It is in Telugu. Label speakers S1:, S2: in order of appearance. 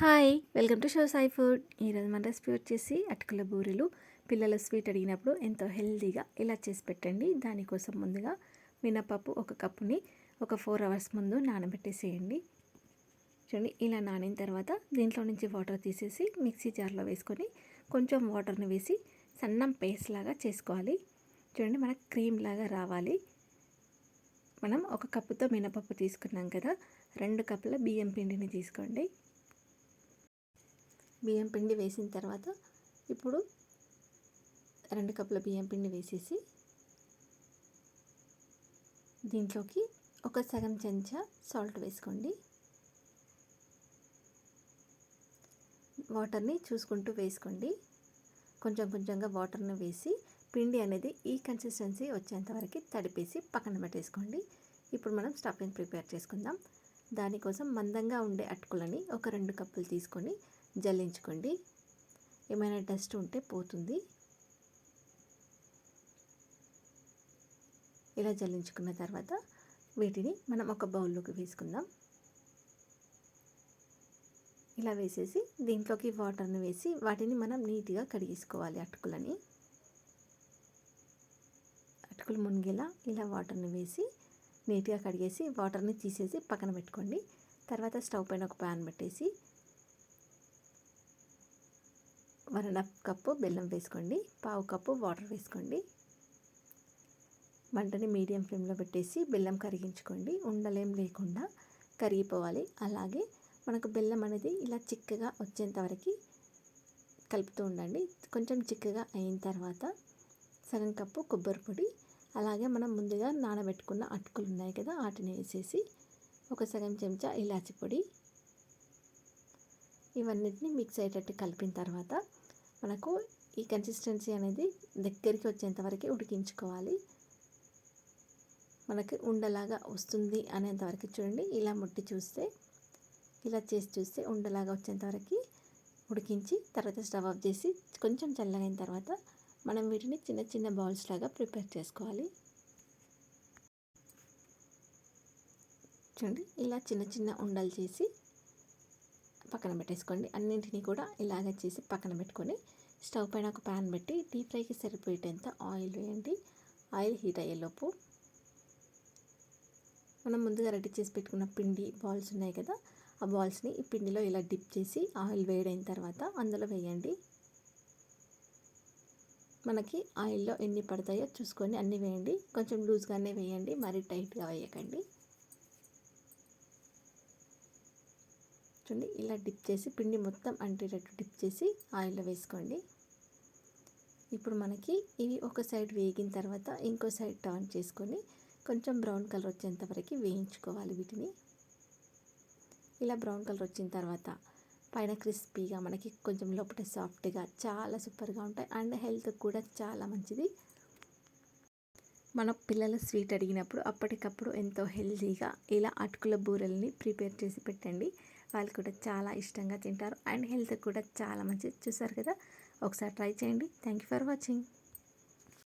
S1: Hi welcome to show Sai food. ఈరోజు మన రెసిపీ వచ్చేసి అటుకుల బూరెలు. పిల్లలు స్వీట్ అడిగినప్పుడు ఎంతో హెల్తీగా ఇలా చేసి పెట్టండి. దానికోసం ముందుగా మినపప్పు ఒక కప్పుని ఒక 4 అవర్స్ ముందు నానబెట్టేసేయండి. చూడండి, ఇలా నానిన తర్వాత దీంట్లో నుంచి వాటర్ తీసేసి మిక్సీ జార్లో వేసుకొని కొంచెం వాటర్ని వేసి సన్నం పేస్ట్ లాగా చేసుకోవాలి. చూడండి, మనకు క్రీమ్ లాగా రావాలి. మనం ఒక కప్పుతో మినపప్పు తీసుకున్నాం కదా, 2 కప్పుల బియ్యం పిండిని తీసుకోండి. బియ్యం పిండి వేసిన తర్వాత ఇప్పుడు 2 కప్పుల బియ్యం పిండి వేసేసి దీంట్లోకి ఒక సగం చెంచా సాల్ట్ వేసుకోండి. వాటర్ని చూసుకుంటూ వేసుకోండి. కొంచెం కొంచెంగా వాటర్ని వేసి పిండి అనేది ఈ కన్సిస్టెన్సీ వచ్చేంత వరకు తడిపేసి పక్కన పెట్టేసుకోండి. ఇప్పుడు మనం స్టఫింగ్ ప్రిపేర్ చేసుకుందాం. దానికోసం మందంగా ఉండే అటుకులని ఒక 2 కప్పులు తీసుకొని జల్లించుకోండి. ఏమైనా డస్ట్ ఉంటే పోతుంది. ఇలా జల్లించుకున్న తర్వాత వీటిని మనం ఒక బౌల్లోకి వేసుకుందాం. ఇలా వేసేసి దీంట్లోకి వాటర్ని వేసి వాటిని మనం నీట్గా కడిగేసుకోవాలి. అటుకులు మునిగేలా ఇలా వాటర్ని వేసి నీట్గా కడిగేసి వాటర్ని తీసేసి పక్కన పెట్టుకోండి. తర్వాత స్టవ్ పైన ఒక ప్యాన్ పెట్టేసి 1.5 కప్పు బెల్లం వేసుకోండి. 1/2 కప్పు వాటర్ వేసుకోండి. మంటని మీడియం ఫ్లేమ్లో పెట్టేసి బెల్లం కరిగించుకోండి. ఉండలేం లేకుండా కరిగిపోవాలి. అలాగే మనకు బెల్లం అనేది ఇలా చిక్కగా వచ్చేంత వరకు కలుపుతూ ఉండండి. కొంచెం చిక్కగా అయిన తర్వాత సగం కప్పు కొబ్బరి పొడి, అలాగే మనం ముందుగా నానబెట్టుకున్న అటుకులు ఉన్నాయి కదా, వాటిని వేసేసి ఒక సగం చెంచా ఇలాచి పొడి, ఇవన్నిటిని మిక్స్ అయ్యేటట్టు కలిపిన తర్వాత మనకు ఈ కన్సిస్టెన్సీ అనేది దగ్గరికి వచ్చేంత వరకు ఉడికించుకోవాలి. మనకి ఉండలాగా వస్తుంది అనేంత వరకు చూడండి. ఇలా ముట్టి చూస్తే, ఇలా చేసి చూస్తే ఉండలాగా వచ్చేంత వరకు ఉడికించి తర్వాత స్టవ్ ఆఫ్ చేసి కొంచెం చల్లగైన తర్వాత మనం వీటిని చిన్న చిన్న బాల్స్ లాగా ప్రిపేర్ చేసుకోవాలి. చూడండి, ఇలా చిన్న చిన్న ఉండలు చేసి పక్కన పెట్టేసుకోండి. అన్నింటినీ కూడా ఇలాగే చేసి పక్కన పెట్టుకొని స్టవ్ పైన ఒక ప్యాన్ పెట్టి డీప్ ఫ్రైకి సరిపోయేంత ఆయిల్ వేయండి. ఆయిల్ హీట్ అయ్యేలోపు మనం ముందుగా రెడీ చేసి పెట్టుకున్న పిండి బాల్స్ ఉన్నాయి కదా, ఆ బాల్స్ని ఈ పిండిలో ఇలా డిప్ చేసి ఆయిల్ వేడైన తర్వాత అందులో వేయండి. మనకి ఆయిల్లో ఎన్ని పడతాయో చూసుకొని అన్నీ వేయండి. కొంచెం లూజ్గానే వేయండి, మరీ టైట్గా వేయకండి. చూడండి, ఇలా డిప్ చేసి పిండి మొత్తం అంటేటట్టు డిప్ చేసి ఆయిల్లో వేసుకోండి. ఇప్పుడు మనకి ఇవి ఒక సైడ్ వేగిన తర్వాత ఇంకో సైడ్ టర్న్ చేసుకొని కొంచెం బ్రౌన్ కలర్ వచ్చేంత వరకు వేయించుకోవాలి. వీటిని ఇలా బ్రౌన్ కలర్ వచ్చిన తర్వాత పైన క్రిస్పీగా, మనకి కొంచెం లోపల సాఫ్ట్గా చాలా సూపర్గా ఉంటాయి. అండ్ హెల్త్ కూడా చాలా మంచిది. మన పిల్లలు స్వీట్ అడిగినప్పుడు అప్పటికప్పుడు ఎంతో హెల్తీగా ఇలా అటుకుల బూరెల్ని ప్రిపేర్ చేసి పెట్టండి. వాళ్ళు కూడా చాలా ఇష్టంగా తింటారు. అండ్ హెల్త్ కూడా చాలా మంచిది. చూసారు కదా, ఒకసారి ట్రై చేయండి. Thank you for watching.